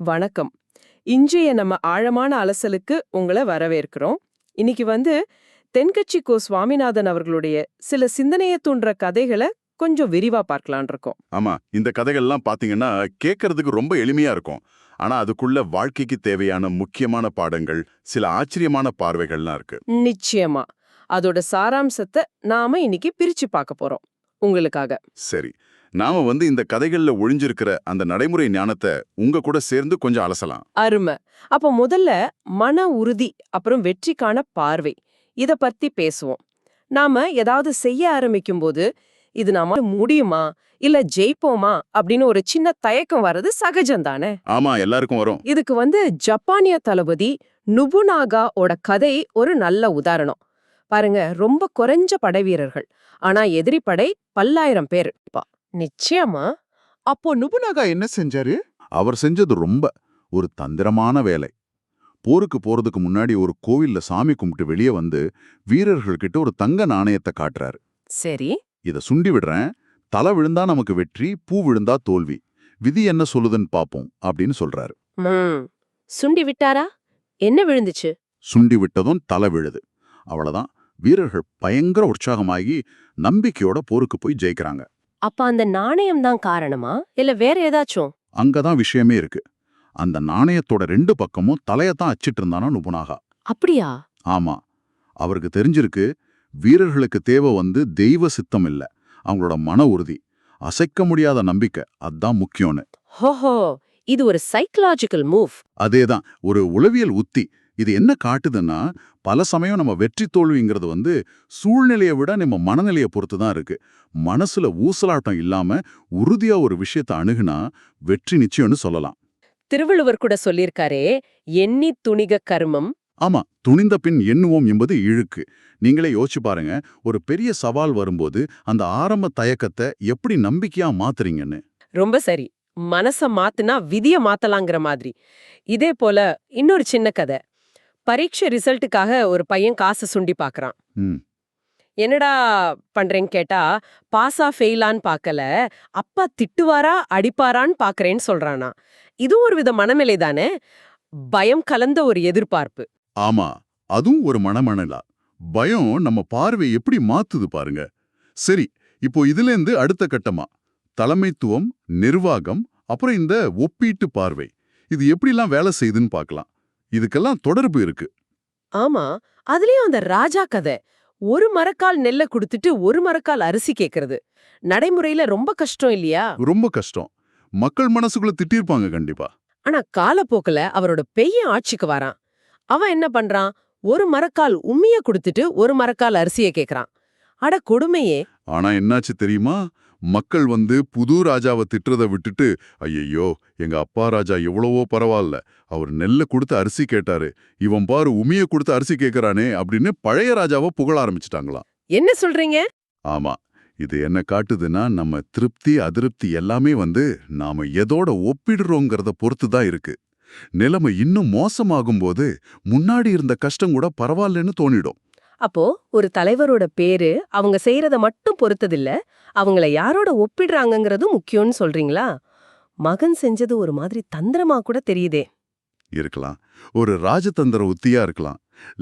வணக்கம். இன்றைய நம்ம ஆழமான அலசலுக்கு உங்களை வரவேற்கிறோம். இன்னைக்கு தென்கட்சி கோ சுவாமிநாதன் அவர்களுடைய சில சிந்தனையை தூண்டுற கதைகளை கொஞ்சம் விரிவா பார்க்கலான் இருக்கோம். ஆமா, இந்த கதைகள்லாம் பாத்தீங்கன்னா கேட்கறதுக்கு ரொம்ப எளிமையா இருக்கும். ஆனா அதுக்குள்ள வாழ்க்கைக்கு தேவையான முக்கியமான பாடங்கள், சில ஆச்சரியமான பார்வைகள்லாம் இருக்கு. நிச்சயமா அதோட சாராம்சத்தை நாம இன்னைக்கு பிரிச்சு பார்க்க போறோம் உங்களுக்காக. சரி, நாம இந்த கதைகள்ல ஒளிஞ்சிருக்கிற அந்த நடைமுறை ஞானத்தை உங்க கூட சேர்ந்து கொஞ்சம் அலசலாம். அருமை. அப்ப முதல்ல மன உறுதி அப்புறம் வெற்றிக்கான பார்வை இத பத்தி பேசுவோம். நாம ஏதாவது செய்ய ஆரம்பிக்கும் போது இது நாம முடியுமா இல்ல ஜெயிப்போமா அப்படின்னு ஒரு சின்ன தயக்கம் வர்றது சகஜம்தானே. ஆமா, எல்லாருக்கும் வரும். இதுக்கு ஜப்பானிய தளபதி நுபுனாகா ஓட கதை ஒரு நல்ல உதாரணம். பாருங்க, ரொம்ப குறைஞ்ச படை வீரர்கள், ஆனா எதிரி படை பல்லாயிரம் பேர். நிச்சயமா. அப்போ நுபுனாகா என்ன செஞ்சாரு? அவர் செஞ்சது ரொம்ப ஒரு தந்திரமான வேலை. போருக்கு போறதுக்கு முன்னாடி ஒரு கோவில்ல சாமி கும்பிட்டு வெளியே வீரர்கள் கிட்ட ஒரு தங்க நாணயத்தை காட்டுறாரு. சரி, இத சுண்டி விடுறேன், தலை விழுந்தா நமக்கு வெற்றி, பூ விழுந்தா தோல்வி, விதி என்ன சொல்லுதுன்னு பாப்போம் அப்படின்னு சொல்றாரு. சுண்டி விட்டாரா? என்ன விழுந்துச்சு? சுண்டி விட்டதும் தலை விழுது. அவ்வளவுதான். வீரர்கள் பயங்கர உற்சாகமாகி நம்பிக்கையோட போருக்கு போய் ஜெயிக்கிறாங்க. அப்ப அந்த நாணயம் தான் காரணமா இல்ல வேற ஏதாச்சும்? அங்கதான் விஷயமே இருக்கு. அந்த நாணயத்தோட 2 பக்கமும் தலையத்தான் அச்சிட்டு இருந்தானா நுபுனாகா. அப்படியா? ஆமா, அவருக்கு தெரிஞ்சிருக்கு வீரர்களுக்கு தேவை தெய்வ சித்தம் இல்ல, அவங்களோட மன உறுதி, அசைக்க முடியாத நம்பிக்கை, அதான் முக்கியம்னு. ஹோஹோ, இது ஒரு சைக்கலாஜிக்கல் மூவ். அதேதான், ஒரு உளவியல் உத்தி. இது என்ன காட்டுதுன்னா, பல சமயம் நம்ம வெற்றி தோல்விங்கிறது சூழ்நிலையை விட நம்ம மனநிலையை பொறுத்து தான் இருக்கு. மனசுல ஊசலாட்டம் இல்லாம உறுதியா ஒரு விஷயத்தை அணுகுனா வெற்றி நிச்சயம்னு சொல்லலாம். திருவள்ளுவர் கூட சொல்லியிருக்காரே, எண்ணி துணிக கர்மம். ஆமா, துணிந்த பின் எண்ணுவோம் என்பது இழுக்கு. நீங்களே யோசிச்சு பாருங்க, ஒரு பெரிய சவால் வரும்போது அந்த ஆரம்ப தயக்கத்தை எப்படி நம்பிக்கையா மாத்துறீங்கன்னு. ரொம்ப சரி. மனச மாத்துனா விதிய மாத்தலாங்கிற மாதிரி. இதே போல இன்னொரு சின்ன கதை. பரீட்சை ரிசல்ட்டுக்காக ஒரு பையன் காசு சுண்டி பாக்குறான். என்னடா பண்றேன்னு கேட்டா, பாஸா ஃபெயிலான்னு பாக்கல, அப்பா திட்டுவாரா அடிப்பாரான்னு பாக்குறேன்னு சொல்றானா. இதுவும் ஒரு வித மனநிலை தானே, பயம் கலந்த ஒரு எதிர்பார்ப்பு. ஆமா, அதுவும் ஒரு மனமனலா. பயம் நம்ம பார்வை எப்படி மாத்துது பாருங்க. சரி, இப்போ இதுலேருந்து அடுத்த கட்டமா தலைமைத்துவம், நிர்வாகம், அப்புறம் இந்த ஒப்பீட்டு பார்வை, இது எப்படிலாம் வேலை செய்யுதுன்னு பார்க்கலாம். இதுக்கெல்லாம் தொடர்பு இருக்கு. ஆமா, அதுலயும் அந்த ராஜா கதை. ஒரு மரக்கால் நெல்ல குடுத்துட்டு ஒரு மரக்கால் அரிசி கேக்குறது நடைமுறையில ரொம்ப கஷ்டம் இல்லையா? ரொம்ப கஷ்டம். மக்கள் மனசுக்குள்ள திட்டிருப்பாங்க கண்டிப்பா. ஆனா காலப்போக்குல அவரோட பெய்ய ஆட்சிக்கு வரான். அவன் என்ன பண்றான்? ஒரு மரக்கால் உம்மிய குடுத்துட்டு ஒரு மரக்கால் அரிசிய கேக்குறான். அட கொடுமையே. ஆனா என்னாச்சு தெரியுமா? மக்கள் புது ராஜாவை திட்டுறதை விட்டுட்டு, ஐயையோ, எங்க அப்பா ராஜா எவ்வளவோ பரவாயில்ல, அவர் நெல்ல கொடுத்து அரிசி கேட்டாரு, இவன் பாரு உமிய கொடுத்து அரிசி கேட்கறானே அப்படின்னு பழைய ராஜாவை புகழ ஆரம்பிச்சிட்டாங்களாம். என்ன சொல்றீங்க? ஆமா, இது என்ன காட்டுதுன்னா, நம்ம திருப்தி அதிருப்தி எல்லாமே நாம எதோட ஒப்பிடுறோங்கிறத பொறுத்து தான் இருக்கு. நிலைமை இன்னும் மோசமாகும் போது முன்னாடி இருந்த கஷ்டம் கூட பரவாயில்லன்னு தோணிடும். அப்போ ஒரு தலைவரோட பேரு அவங்க செய்யறத மட்டும் பொறுத்ததில்ல, அவங்கள யாரோட ஒப்பிடுறாங்கங்கிறதும் முக்கியம்னு சொல்றீங்களா? மகன் செஞ்சது ஒரு மாதிரி தந்திரமா கூட தெரியுதே. இருக்கலாம், ஒரு ராஜதந்திர உத்தியா இருக்கலாம்.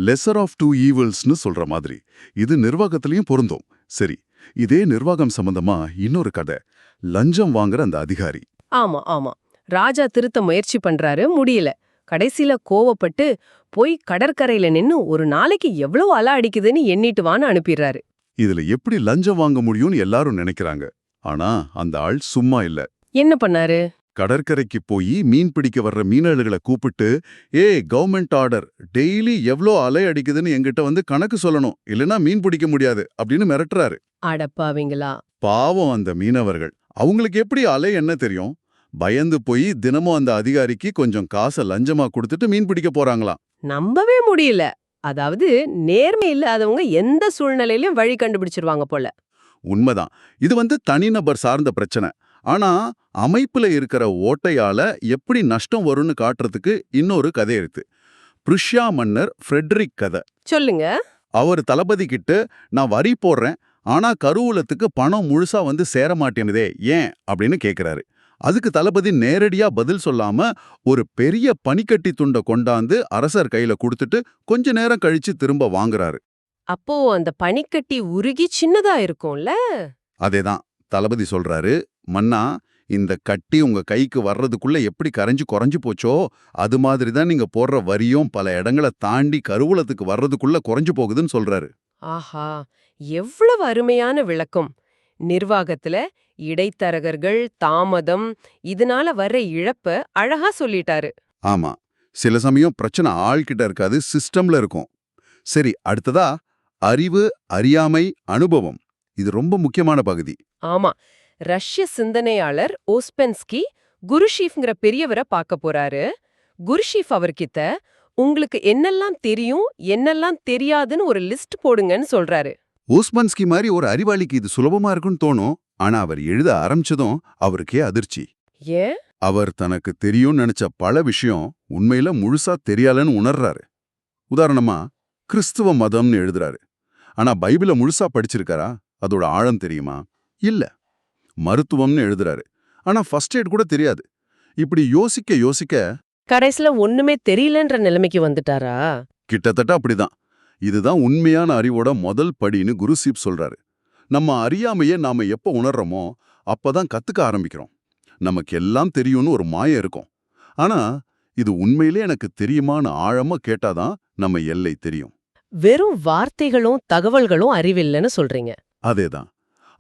லெசர் ஆஃப் டூ ஈவல்ஸ்னு சொல்ற மாதிரி. இது நிர்வாகத்திலையும் பொருந்தும். சரி, இதே நிர்வாகம் சம்பந்தமா இன்னொரு கதை. லஞ்சம் வாங்குற அந்த அதிகாரி. ஆமா ஆமா, ராஜா திருத்த முயற்சி பண்றாரு, முடியல. கடைசியில கோவப்பட்டு போய் கடற்கரையில நின்னு ஒரு நாளைக்கு எவ்வளவு அலை அடிக்குதுன்னு எண்ணிட்டு வான்னு அனுப்பிடுறாரு. இதுல எப்படி லஞ்சம் வாங்க முடியும்னு எல்லாரும் நினைக்கிறாங்க. ஆனா அந்த ஆள் சும்மா இல்ல. என்ன பண்ணாரு? கடற்கரைக்கு போய் மீன் பிடிக்க வர்ற மீனவர்களை கூப்பிட்டு, கவர்மெண்ட் ஆர்டர், டெய்லி எவ்வளோ அலை அடிக்குதுன்னு எங்கிட்ட கணக்கு சொல்லணும், இல்லைன்னா மீன் பிடிக்க முடியாது அப்படின்னு மிரட்டுறாரு. அடப்பாவீங்களா. பாவம் அந்த மீனவர்கள். அவங்களுக்கு எப்படி அலை என்ன தெரியும்? பயந்து போய் தினமும் அந்த அதிகாரிக்கு கொஞ்சம் காசை லஞ்சமா கொடுத்துட்டு மீன் பிடிக்க போறாங்களாம். நம்பவே முடியல. அதாவது நேர்மை இல்லாதவங்க எந்த சூழ்நிலையிலும் வழி கண்டுபிடிச்சிருவாங்க போல. உண்மைதான். இது தனிநபர் சார்ந்த பிரச்சனை. ஆனா அமைப்புல இருக்கிற ஓட்டையால எப்படி நஷ்டம் வரும்னு காட்டுறதுக்கு இன்னொரு கதை இருக்கு. புருஷ்யா மன்னர் ஃப்ரெட்ரிக் கதை. சொல்லுங்க. அவர் தளபதி கிட்ட, நான் வரி போடுறேன், ஆனா கருவூலத்துக்கு பணம் முழுசா சேர மாட்டேனுதே, ஏன் அப்படின்னு கேக்குறாரு. அதுக்கு தளபதி நேரடியா பதில் சொல்லாம ஒரு பெரிய பனிக்கட்டி துண்டை கொண்டாந்து அரசர் கையில கொடுத்துட்டு கொஞ்ச நேரம் கழிச்சு திரும்ப வாங்குறாரு. அப்போ அந்த பனிக்கட்டி உருகி சின்னதா இருக்கும்ல? அதேதான் தளபதி சொல்றாரு, மன்னா இந்த கட்டி உங்க கைக்கு வர்றதுக்குள்ள எப்படி கரைஞ்சு குறைஞ்சு போச்சோ அது மாதிரி தான் நீங்க போடுற வரியும் பல இடங்களை தாண்டி கருவூலத்துக்கு வர்றதுக்குள்ள குறைஞ்சு போகுதுன்னு சொல்றாரு. ஆஹா, எவ்வளவு அருமையான விளக்கம்! நிர்வாகத்துல இடைத்தரகர்கள், தாமதம், இதனால வர்ற இழப்ப அழகா சொல்லிட்டாரு. ஆமா, சில சமயம் பிரச்சனை ஆள்கிட்ட இருக்காது, சிஸ்டம்ல இருக்கும். சரி, அடுத்ததா அறிவு, அறியாமை, அனுபவம். இது ரொம்ப முக்கியமான பகுதி. ஆமா, ரஷ்ய சிந்தனையாளர் ஓஸ்பென்ஸ்கி குருஷீஃப்ங்கிற பெரியவரை பார்க்க போறாரு. குருஷீஃப் அவர்கிட்ட உங்களுக்கு என்னெல்லாம் தெரியும், என்னெல்லாம் தெரியாதுன்னு ஒரு லிஸ்ட் போடுங்கன்னு சொல்றாரு. ஓஸ்மன்ஸ்கி மாதிரி ஒரு அறிவாளிக்கு இது சுலபமா இருக்குன்னு தோணும். ஆனா அவர் எழுத ஆரம்பிச்சதும் அவருக்கே அதிர்ச்சி. ஏன்? அவர் தனக்கு தெரியும்னு நினைச்ச பல விஷயம் உண்மையில முழுசா தெரியலன்னு உணர்றாரு. உதாரணமா கிறிஸ்துவ மதம்னு எழுதுறாரு. ஆனா பைபிளை முழுசா படிச்சிருக்காரா? அதோட ஆழம் தெரியுமா? இல்ல. மருத்துவம்னு எழுதுறாரு. ஆனா ஃபர்ஸ்ட் எய்ட் கூட தெரியாது. இப்படி யோசிக்க யோசிக்க கடைசில ஒண்ணுமே தெரியலன்ற நிலைமைக்கு வந்துட்டாரா? கிட்டத்தட்ட அப்படிதான். இதுதான் உண்மையான அறிவோட முதல் படின்னு குருஷீப் சொல்றாரு. நம்ம அறியாமையே நாம எப்ப உணர்றோமோ அப்பதான் கத்துக்க ஆரம்பிக்கிறோம். நமக்கு எல்லாம் தெரியும்னு ஒரு மாயம் இருக்கும். ஆனா இது உண்மையிலே எனக்கு தெரியுமான்னு ஆழமா கேட்டாதான் நம்ம எல்லை தெரியும். வெறும் வார்த்தைகளும் தகவல்களும் அறிவில்லைன்னு சொல்றீங்க. அதேதான்.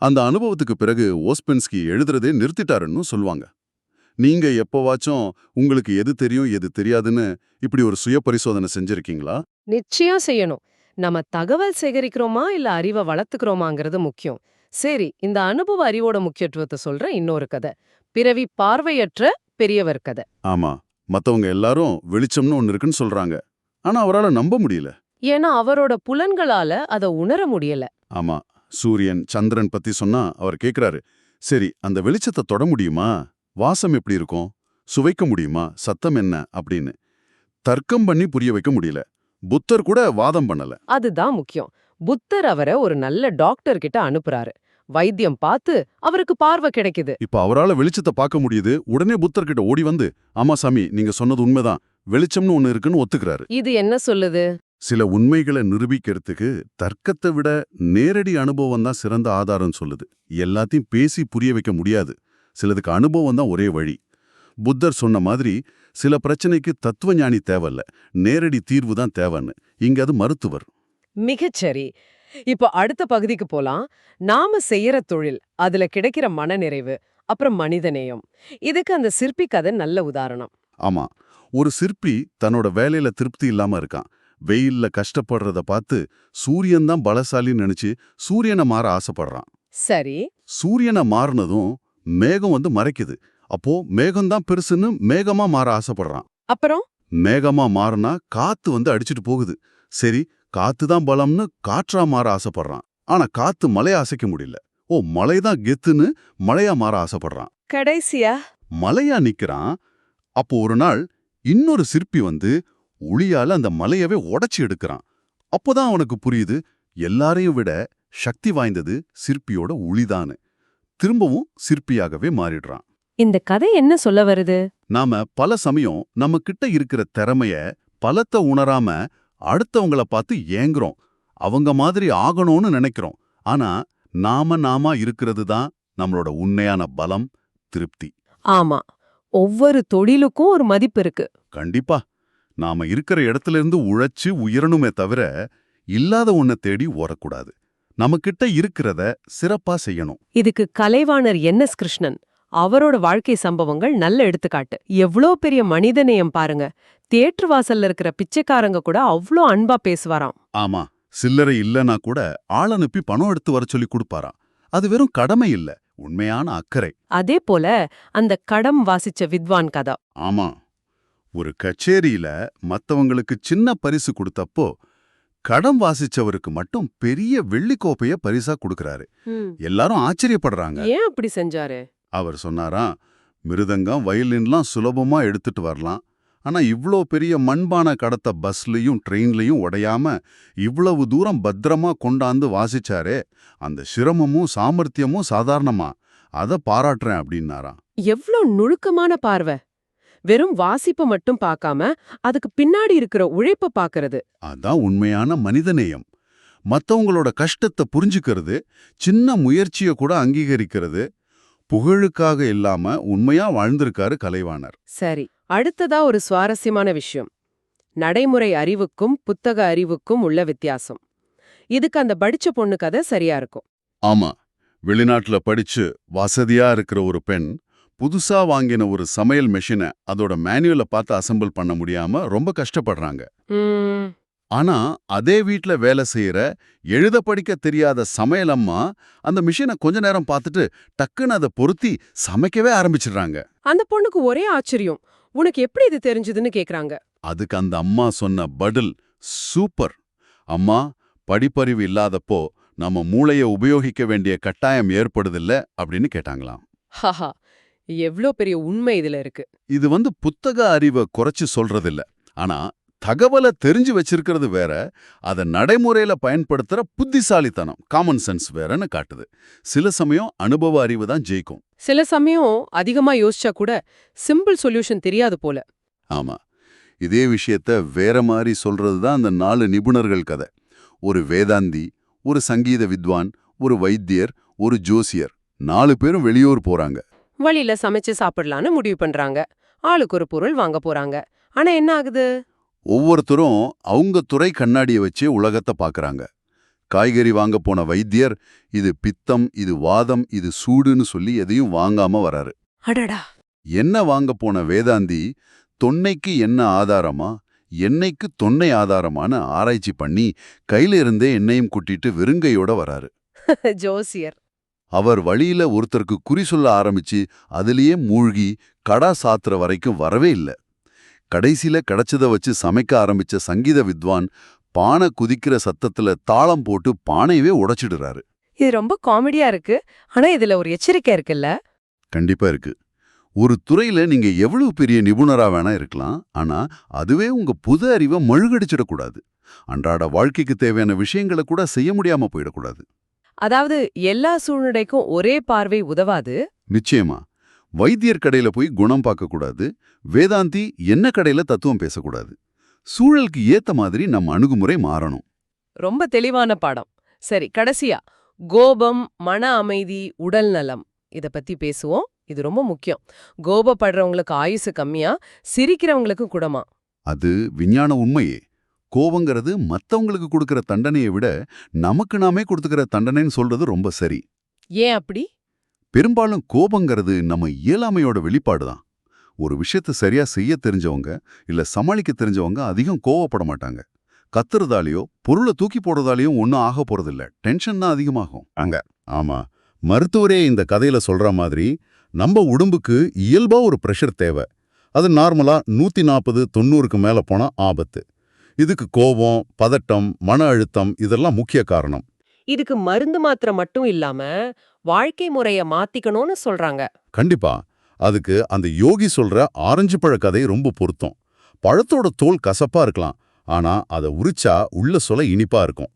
அந்த அனுபவத்துக்கு பிறகு ஓஸ்பென்ஸ்கி எழுதுறதே நிறுத்திட்டாருன்னு சொல்லுவாங்க. நீங்க எப்போவாச்சும் உங்களுக்கு எது தெரியும் எது தெரியாதுன்னு இப்படி ஒரு சுய பரிசோதனை செஞ்சிருக்கீங்களா? நிச்சயம் செய்யணும். நம்ம தகவல் சேகரிக்கிறோமா இல்ல அறிவை வளர்த்துக்கிறோமாங்கிறது முக்கியம். சரி, இந்த அனுபவ அறிவோட முக்கியத்துவத்தை சொல்ற இன்னொரு கதை. பிறவி பார்வையற்ற பெரியவர் கதை. ஆமா, மத்தவங்க எல்லாரும் வெளிச்சம்னு ஒன்னு இருக்குன்னு சொல்றாங்க. ஆனா அவரால நம்ப முடியல. ஏன்னா அவரோட புலன்களால அதை உணர முடியல. ஆமா, சூரியன் சந்திரன் பத்தி சொன்னா அவர் கேக்குறாரு, சரி அந்த வெளிச்சத்தை தொட முடியுமா? வாசம் எப்படி இருக்கும்? சுவைக்க முடியுமா? சத்தம் என்ன அப்படின்னு தர்க்கம் பண்ணி புரிய வைக்க முடியல. புத்தர் கூட வாதம் பண்ணல. அதுதான் முக்கியம். புத்தர் அவரை ஒரு நல்ல டாக்டர் கிட்ட அனுப்புறாரு. வைத்தியம் பார்த்து அவருக்கு பார்வை கிடைக்குது. இப்ப அவரால வெளிச்சத்தை பார்க்க முடியுது. உடனே புத்தர் கிட்ட ஓடி வந்து, ஆமா சாமி நீங்க சொன்னது உண்மைதான், வெளிச்சம்னு ஒன்னு இருக்குன்னு ஒத்துக்கிறாரு. இது என்ன சொல்லுது? சில உண்மைகளை நிரூபிக்கிறதுக்கு தர்க்கத்தை விட நேரடி அனுபவம் தான் சிறந்த ஆதாரம் சொல்லுது. எல்லாத்தையும் பேசி புரிய வைக்க முடியாது. சிலதுக்கு அனுபவம் தான் ஒரே வழி. புத்தர் சொன்ன மாதிரி சில பிரச்சனைக்கு தத்துவ ஞானி தேவையில்ல, நேரடி தீர்வு தான் தேவைன்னு. இங்க அது மருத்துவர். மிகச்சரி. இப்போ அடுத்த பகுதிக்கு போலாம். நாம செய்யற தொழில், அதுல கிடைக்கிற மனநிறைவு, அப்புறம் மனிதநேயம். இதுக்கு அந்த சிற்பி கதை நல்ல உதாரணம். ஆமா, ஒரு சிற்பி தன்னோட வேலையில திருப்தி இல்லாம இருக்கான். வெயில்ல கஷ்டப்படுறத பார்த்து சூரியன் தான் பலசாலின்னு நினைச்சு சூரியனை மாற ஆசைப்படுறான். சரி. சூரியனை மாறினதும் மேகம் வந்து மறைக்குது. அப்போ மேகம்தான் பெருசுன்னு மேகமா மாற ஆசைப்படுறான். அப்புறம் மேகமா மாறினா காத்து வந்து அடிச்சிட்டு போகுது. சரி, காத்து தான் பலம்னு காற்றா மாற ஆசைப்படுறான். ஆனா காத்து மலையை அசைக்க முடியல. ஓ, மலைதான் கெத்துன்னு மலையா மாற ஆசைப்படுறான். கடைசியா மலையா நிக்கிறான். அப்போ ஒரு நாள் இன்னொரு சிற்பி வந்து உளியால அந்த மலையவே உடைச்சி எடுக்கிறான். அப்போதான் அவனுக்கு புரியுது, எல்லாரையும் விட சக்தி வாய்ந்தது சிற்பியோட உளிதான்னு. திரும்பவும் சிற்பியாகவே மாறிடுறான். இந்த கதை என்ன சொல்ல வருது? நாம பல சமயம் நம்ம கிட்ட இருக்கிற திறமைய பலத்தை உணராம அடுத்தவங்கள பார்த்து ஏங்குறோம். அவங்க மாதிரி ஆகணும்னு நினைக்கிறோம். ஆனா நாம இருக்கிறது தான் நம்மளோட உண்மையான பலம், திருப்தி. ஆமா, ஒவ்வொரு தொழிலுக்கும் ஒரு மதிப்பு இருக்கு. கண்டிப்பா. நாம இருக்கிற இடத்துல இருந்து உழைச்சு உயரணுமே தவிர இல்லாத ஒன்ன தேடி ஓடக்கூடாது. நமக்கிட்ட இருக்கிறத சிறப்பா செய்யணும். இதுக்கு கலைவாணர் என்.எஸ். கிருஷ்ணன் அவரோட வாழ்க்கை சம்பவங்கள் நல்ல எடுத்துக்காட்டு. எவ்ளோ பெரிய மனிதநேயம் பாருங்க. தியேட்டர் வாசல்ல இருக்கிற பிச்சைக்காரங்க கூட அவ்ளோ அன்பா பேசுவாராம். ஆமா, சில்லறை இல்லனா கூட ஆள் அனுப்பி பணம் எடுத்து வர சொல்லி கொடுப்பாராம். அது வெறும் கடமை இல்ல, உண்மையான அக்கறை. அதே போல அந்த கடம் வாசிச்ச வித்வான் கதா. ஆமா, ஒரு கச்சேரியில மத்தவங்களுக்கு சின்ன பரிசு கொடுத்தப்போ கடம் வாசிச்சவருக்கு மட்டும் பெரிய வெள்ளிக்கோப்பைய பரிசா கொடுக்கறாரு. எல்லாரும் ஆச்சரியப்படுறாங்க. ஏன் அப்படி செஞ்சாரு? அவர் சொன்னாராம், மிருதங்கம் வயலின்லாம் சுலபமா எடுத்துட்டு வரலாம். ஆனா இவ்ளோ பெரிய மண்பான கடத்த பஸ்லயும் ட்ரெயின்லயும் உடையாம இவ்வளவு தூரம் பத்திரமா கொண்டாந்து வாசிச்சாரே, அந்த சிரமமும் சாமர்த்தியமும் சாதாரணமா, அத பாராட்டுறேன் அப்படின்னாராம். எவ்ளோ நுணுக்கமான பார்வை. வெறும் வாசிப்பு மட்டும் பார்க்காம அதுக்கு பின்னாடி இருக்கிற உழைப்ப பார்க்கறது. அதான் உண்மையான மனிதநேயம். மத்தவங்களோட கஷ்டத்தை புரிஞ்சுக்கிறது, சின்ன முயற்சியை கூட அங்கீகரிக்கிறது. புகழுக்காக இல்லாம உண்மையா வாழ்ந்திருக்காரு கலைவாணர். சரி, அடுத்ததா ஒரு சுவாரஸ்யமான விஷயம். நடைமுறை அறிவுக்கும் புத்தக அறிவுக்கும் உள்ள வித்தியாசம். இதுக்கு அந்த படிச்ச பொண்ணு கதை சரியா இருக்கும். ஆமா, வெளிநாட்டுல படிச்சு வசதியா இருக்கிற ஒரு பெண் புதுசா வாங்கின ஒரு சமையல் மெஷினை அதோட மேனுவலை பார்த்து அசெம்பிள் பண்ண முடியாம ரொம்ப கஷ்டப்படுறாங்க. ம், ஆனா அதே வீட்ல வேலை செய்யற எழுத படிக்க தெரியாத சமையல் அம்மா அந்த மிஷினை கொஞ்ச நேரம் பார்த்துட்டு டக்குன்னு அதை பொருத்தி சமைக்கவே ஆரம்பிச்சிடுறாங்க. அந்த பொண்ணுக்கு ஒரே ஆச்சரியம். உனக்கு எப்படி இது தெரிஞ்சதுன்னு கேக்குறாங்க. அதுக்கு அந்த அம்மா சொன்ன பதில் சூப்பர். அம்மா, படிப்பறிவு இல்லாதப்போ நம்ம மூளைய உபயோகிக்க வேண்டிய கட்டாயம் ஏற்படுதில்ல அப்படின்னு கேட்டாங்களாம். ஹஹா, எவ்ளோ பெரிய உண்மை இதுல இருக்கு. இது புத்தக அறிவை குறைச்சு சொல்றதில்ல, ஆனா தகவலை தெரிஞ்சு வச்சிருக்கிறது வேற, அதை நடைமுறையில பயன்படுத்துற புத்திசாலித்தனம், காமன் சென்ஸ் வேறன்னு காட்டுது. சில சமயம் அனுபவ அறிவு தான் ஜெயிக்கும். சில சமயம் அதிகமா யோசிச்சா கூட சிம்பிள் சொல்யூஷன் தெரியாது போல. ஆமா, இதே விஷயத்த வேற மாதிரி சொல்றது தான் அந்த 4 நிபுணர்கள் கதை. ஒரு வேதாந்தி, ஒரு சங்கீத வித்வான், ஒரு வைத்தியர், ஒரு ஜோசியர், 4 பேரும் வெளியூர் போறாங்க. வழியில சமைச்சு சாப்பிடலான்னு முடிவு பண்றாங்க. ஆளுக்கு ஒரு பொருள் வாங்க போறாங்க. ஆனா என்ன ஆகுது? ஒவ்வொருத்தரும் அவங்க துறை கண்ணாடியை வச்சு உலகத்தை பார்க்கறாங்க. காய்கறி வாங்க போன வைத்தியர் இது பித்தம், இது வாதம், இது சூடுன்னு சொல்லி எதையும் வாங்காம வராரு. அடடா. எண்ணெய் வாங்க போன வேதாந்தி தொன்னைக்கு என்ன ஆதாரமா, எண்ணெய்க்கு தொன்னை ஆதாரமான ஆராய்ச்சி பண்ணி கையில இருந்தே எண்ணெயும் கூட்டிட்டு வெறுங்கையோட வராரு. ஜோசியர். அவர் வழியில ஒருத்தருக்கு குறி சொல்ல ஆரம்பிச்சு அதுலயே மூழ்கி கடா சாத்துற வரைக்கும் வரவே இல்ல. கடைசியில கிடைச்சத வச்சு சமைக்க ஆரம்பிச்ச சங்கீத வித்வான் பானை குதிக்கிற சத்தத்துல தாளம் போட்டு பானையவே உடைச்சிடுறாரு. இது ரொம்ப காமெடியா இருக்கு. ஆனா இதுல ஒரு எச்சரிக்கை இருக்குல்ல? கண்டிப்பா இருக்கு. ஒரு துறையில நீங்க எவ்வளவு பெரிய நிபுணரா வேணா இருக்கலாம், ஆனா அதுவே உங்க புது அறிவை மழுகடிச்சிடக்கூடாது. அன்றாட வாழ்க்கைக்கு தேவையான விஷயங்களை கூட செய்ய முடியாம போயிடக்கூடாது. அதாவது எல்லா சூழ்நிலைக்கும் ஒரே பார்வை உதவாது. நிச்சயமா. வைத்தியர் கடையில போய் குணம் பார்க்கக்கூடாது, வேதாந்தி என்ன கடையில தத்துவம் பேசக்கூடாது. சூழலுக்கு ஏத்த மாதிரி நம்ம அணுகுமுறை மாறணும். ரொம்ப தெளிவான பாடம். சரி, கடைசியா கோபம், மன அமைதி, உடல் நலம் இத பத்தி பேசுவோம். இது ரொம்ப முக்கியம். கோபப்படுறவங்களுக்கு ஆயுசு கம்மியா, சிரிக்கிறவங்களுக்கு கூடமா? அது விஞ்ஞான உண்மையே. கோபங்கிறது மத்தவங்களுக்கு கொடுக்கிற தண்டனையை விட நமக்கு நாமே கொடுத்துக்கிற தண்டனைன்னு சொல்றது ரொம்ப சரி. ஏன் அப்படி? பெரும்பாலும் கோபங்கிறது நம்ம இயலாமையோட வெளிப்பாடு தான். ஒரு விஷயத்தை சரியா செய்ய தெரிஞ்சவங்க இல்ல சமாளிக்க தெரிஞ்சவங்க அதிகம் கோவப்பட மாட்டாங்க. கத்துறதாலேயோ பொருளை தூக்கி போடுறதாலேயும் ஒன்றும் ஆக போறதில்ல, டென்ஷன் தான் அதிகமாகும் அங்க. ஆமா, மருத்துவரே இந்த கதையில சொல்ற மாதிரி நம்ம உடம்புக்கு இயல்பா ஒரு பிரஷர் தேவை. அது நார்மலா 140-90க்கு மேல போனா ஆபத்து. இதுக்கு கோபம், பதட்டம், மன அழுத்தம் இதெல்லாம் முக்கிய காரணம். இதுக்கு மருந்து மாத்திரை மட்டும் இல்லாம வாழ்க்கை முறைய மாத்திக்கணும்னு சொல்றாங்க. கண்டிப்பா. அதுக்கு அந்த யோகி சொல்ற ஆரஞ்சு பழ கதை ரொம்ப பொருத்தம். பழத்தோட தோல் கசப்பா இருக்கலாம், ஆனா அதை உரிச்சா உள்ள சொல இனிப்பா இருக்கும்.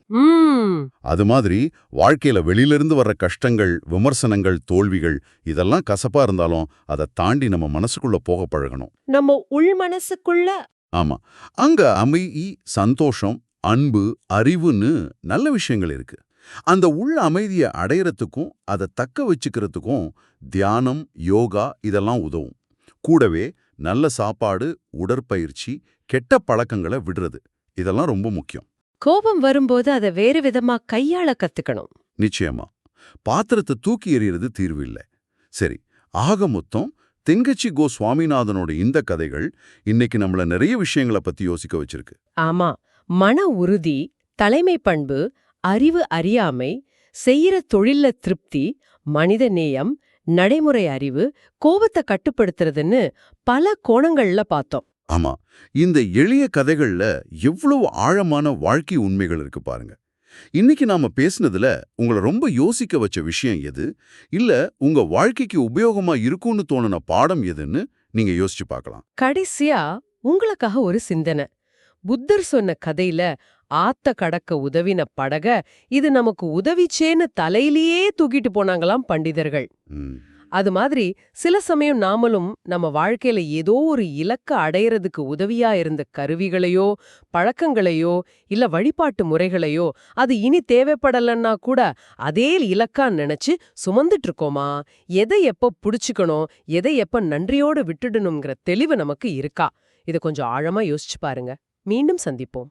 அது மாதிரி வாழ்க்கையில வெளியிலிருந்து வர்ற கஷ்டங்கள், விமர்சனங்கள், தோல்விகள் இதெல்லாம் கசப்பா இருந்தாலும் அதை தாண்டி நம்ம மனசுக்குள்ள போக பழகணும். நம்ம உள் மனசுக்குள்ள. ஆமா, அங்க அமைதி, சந்தோஷம், அன்பு, அறிவுன்னு நல்ல விஷயங்கள் இருக்கு. அந்த உள்ள அமைதியை அடையறதுக்கும் அதை தக்க வச்சுக்கிறதுக்கும் தியானம், யோகா இதெல்லாம் உதவும். கூடவே நல்ல சாப்பாடு, உடற்பயிற்சி, கெட்ட பழக்கங்களை விடுறது இதெல்லாம் ரொம்ப முக்கியம். கோபம் வரும்போது அதை வேறு விதமா கையாள கத்துக்கணும். நிச்சயமா. பாத்திரத்தை தூக்கி எறியறது தீர்வு இல்லை. சரி, ஆக மொத்தம் தெங்கச்சி கோ சுவாமிநாதனோட இந்த கதைகள் இன்னைக்கு நம்மள நிறைய விஷயங்களை பத்தி யோசிக்க வச்சிருக்கு. ஆமா, மன உறுதி, தலைமை பண்பு, அறிவு அறியாமை, செய்யற தொழில்ல திருப்தி, மனித நேயம், நடைமுறை அறிவு, கோபத்தை கட்டுப்படுத்துறதுன்னு பல கோணங்கள்ல பார்த்தோம். ஆமா, இந்த எளிய கதைகள்ல எவ்வளவு ஆழமான வாழ்க்கை உண்மைகள் இருக்கு பாருங்க. இன்னைக்கு நாம பேசினதுல உங்களை ரொம்ப யோசிக்க வச்ச விஷயம் எது, இல்ல உங்க வாழ்க்கைக்கு உபயோகமா இருக்கும்னு தோணுன பாடம் எதுன்னு நீங்க யோசிச்சு பார்க்கலாம். கடைசியா உங்களுக்காக ஒரு சிந்தனை. புத்தர் சொன்ன கதையில ஆத்த கடக்க உதவின படக இது நமக்கு உதவிச்சேன்னு தலையிலேயே தூக்கிட்டு போனாங்களாம் பண்டிதர்கள். ம். அது மாதிரி சில சமயம் நாமளும் நம்ம வாழ்க்கையில ஏதோ ஒரு இலக்க அடையறதுக்கு உதவியா இருந்த கருவிகளையோ பழக்கங்களையோ இல்ல வழிபாட்டு முறைகளையோ அது இனி தேவைப்படலன்னா கூட அதே இலக்கா நினைச்சு சுமந்துட்டு இருக்கோமா? எதை எப்ப புடிச்சுக்கணும், எதை எப்ப நன்றியோட விட்டுடணுங்கிற தெளிவு நமக்கு இருக்கா? இத கொஞ்சம் ஆழமா யோசிச்சு பாருங்க. மீண்டும் சந்திப்போம்.